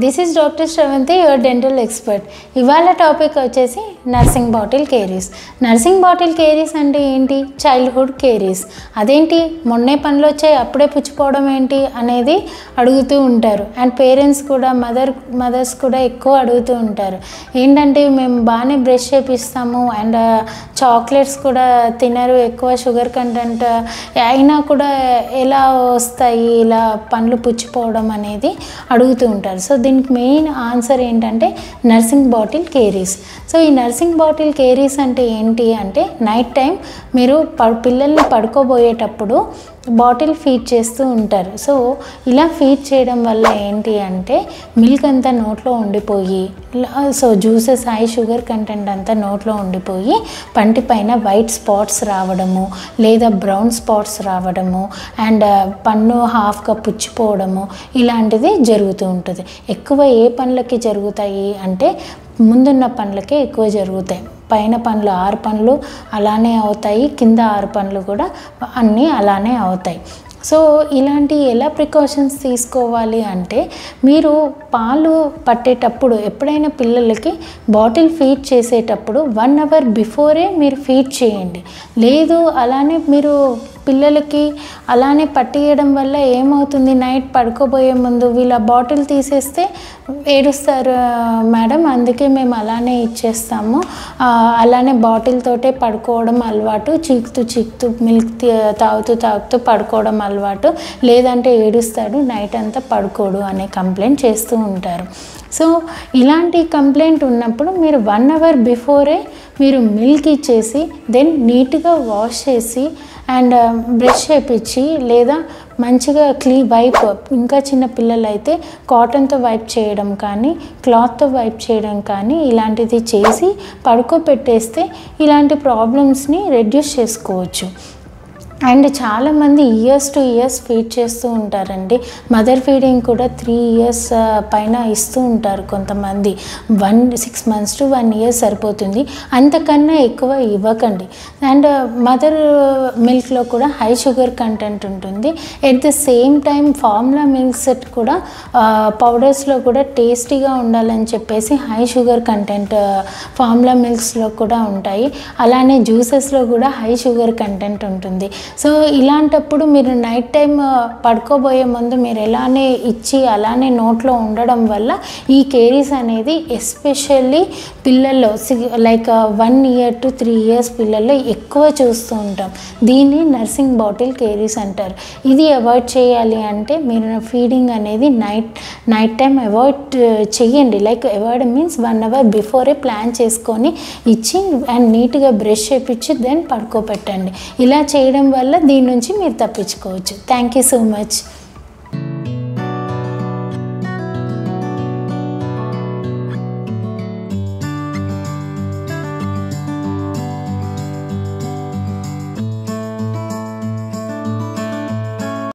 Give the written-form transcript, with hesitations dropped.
This is doctor Sravanthi, your dental expert. ఇవాళ topic వచ్చేసి nursing bottle caries. Nursing bottle caries అంటే ఏంటి? Childhood caries. అదేంటి మొన్నే పనులు వచ్చాయి అప్పుడే పుచ్చిపోవడం ఏంటి అనేది అడుగుతూ ఉంటారు. అండ్ పేరెంట్స్ కూడా మదర్స్ కూడా ఎక్కువ అడుగుతూ ఉంటారు. ఏంటంటే మేము బాగానే బ్రష్ చేపిస్తాము అండ్ చాక్లెట్స్ కూడా తినరు, ఎక్కువ షుగర్ కంటెంట్ అయినా కూడా ఎలా వస్తాయి ఇలా పండ్లు పుచ్చిపోవడం అనేది అడుగుతూ ఉంటారు. సో దీనికి మెయిన్ ఆన్సర్ ఏంటంటే నర్సింగ్ బాటిల్ కేరీస్. సో ఈ నర్సింగ్ బాటిల్ కేరీస్ అంటే ఏంటి అంటే నైట్ టైం మీరు పిల్లల్ని పడుకోబోయేటప్పుడు బాటిల్ ఫీడ్ చేస్తూ ఉంటారు. సో ఇలా ఫీడ్ చేయడం వల్ల ఏంటి అంటే మిల్క్ అంతా నోట్లో ఉండిపోయి, so juices high sugar content అంతా నోట్లో ఉండిపోయి పంటి పైన వైట్ స్పాట్స్ రావడము లేదా బ్రౌన్ స్పాట్స్ రావడము అండ్ పన్ను హాఫ్గా పుచ్చిపోవడము ఇలాంటిది జరుగుతూ ఉంటుంది. ఎక్కువ ఏ పనులకి జరుగుతాయి అంటే ముందున్న పనులకే ఎక్కువ జరుగుతాయి. పైన పనులు 6 పనులు అలానే అవుతాయి, కింద 6 పనులు కూడా అన్నీ అలానే అవుతాయి. సో ఇలాంటి ఎలా ప్రికాషన్స్ తీసుకోవాలి అంటే మీరు పాలు పట్టేటప్పుడు ఎప్పుడైనా పిల్లలకి బాటిల్ ఫీడ్ చేసేటప్పుడు 1 అవర్ బిఫోరే మీరు ఫీడ్ చేయండి. లేదు అలానే మీరు పిల్లలకి అలానే పట్టియడం వల్ల ఏమవుతుంది, నైట్ పడుకోబోయే ముందు వీళ్ళ బాటిల్ తీసేస్తే ఏడుస్తారు మేడం, అందుకే మేము అలానే ఇచ్చేస్తాము, అలానే బాటిల్ తోటే పడుకోవడం అలవాటు, చీకుతూ మిల్క్ తాగుతూ పడుకోవడం అలవాటు, లేదంటే ఏడుస్తాడు నైట్ అంతా పడుకోడు అనే కంప్లైంట్ చేస్తూ ఉంటారు. సో ఇలాంటి కంప్లైంట్ ఉన్నప్పుడు మీరు 1 అవర్ బిఫోరే మీరు మిల్క్ ఇచ్చేసి దెన్ నీట్గా వాష్ చేసి అండ్ బ్రష్ చేపించి లేదా మంచిగా వైప్, ఇంకా చిన్న పిల్లలు అయితే కాటన్తో వైప్ చేయడం కానీ క్లాత్తో వైప్ చేయడం కానీ ఇలాంటిది చేసి పడుకోబెట్టేస్తే ఇలాంటి ప్రాబ్లమ్స్ని రెడ్యూస్ చేసుకోవచ్చు. అండ్ చాలామంది ఇయర్స్ టు ఇయర్స్ ఫీడ్ చేస్తూ ఉంటారండి. మదర్ ఫీడింగ్ కూడా 3 ఇయర్స్ పైన ఇస్తూ ఉంటారు కొంతమంది. 6 months to 1 year సరిపోతుంది, అంతకన్నా ఎక్కువ ఇవ్వకండి. అండ్ మదర్ మిల్క్లో కూడా హై షుగర్ కంటెంట్ ఉంటుంది. At the same time formula milks కూడా పౌడర్స్లో కూడా టేస్టీగా ఉండాలని చెప్పేసి హై షుగర్ కంటెంట్ ఫార్ములా మిల్క్స్లో కూడా ఉంటాయి. అలానే జ్యూసెస్లో కూడా హై షుగర్ కంటెంట్ ఉంటుంది. సో ఇలాంటప్పుడు మీరు నైట్ టైం పడుకోబోయే ముందు మీరు ఎలానే ఇచ్చి అలానే నోట్లో ఉండడం వల్ల ఈ కేరీస్ అనేది ఎస్పెషల్లీ పిల్లల్లో లైక్ 1 year to 3 years పిల్లల్లో ఎక్కువ చూస్తూ ఉంటాం. దీన్ని నర్సింగ్ బాటిల్ కేరీస్ అంటారు. ఇది అవాయిడ్ చేయాలి అంటే మీరు ఫీడింగ్ అనేది నైట్ టైం అవాయిడ్ చేయండి. Like avoid means 1 hour before plan చేసుకొని ఇచ్చి అండ్ నీట్గా బ్రష్ చేపించి దెన్ పడుకోబెట్టండి. ఇలా చేయడం వల్ల దీని నుంచి మీరు తప్పించుకోవచ్చు. Thank you so much.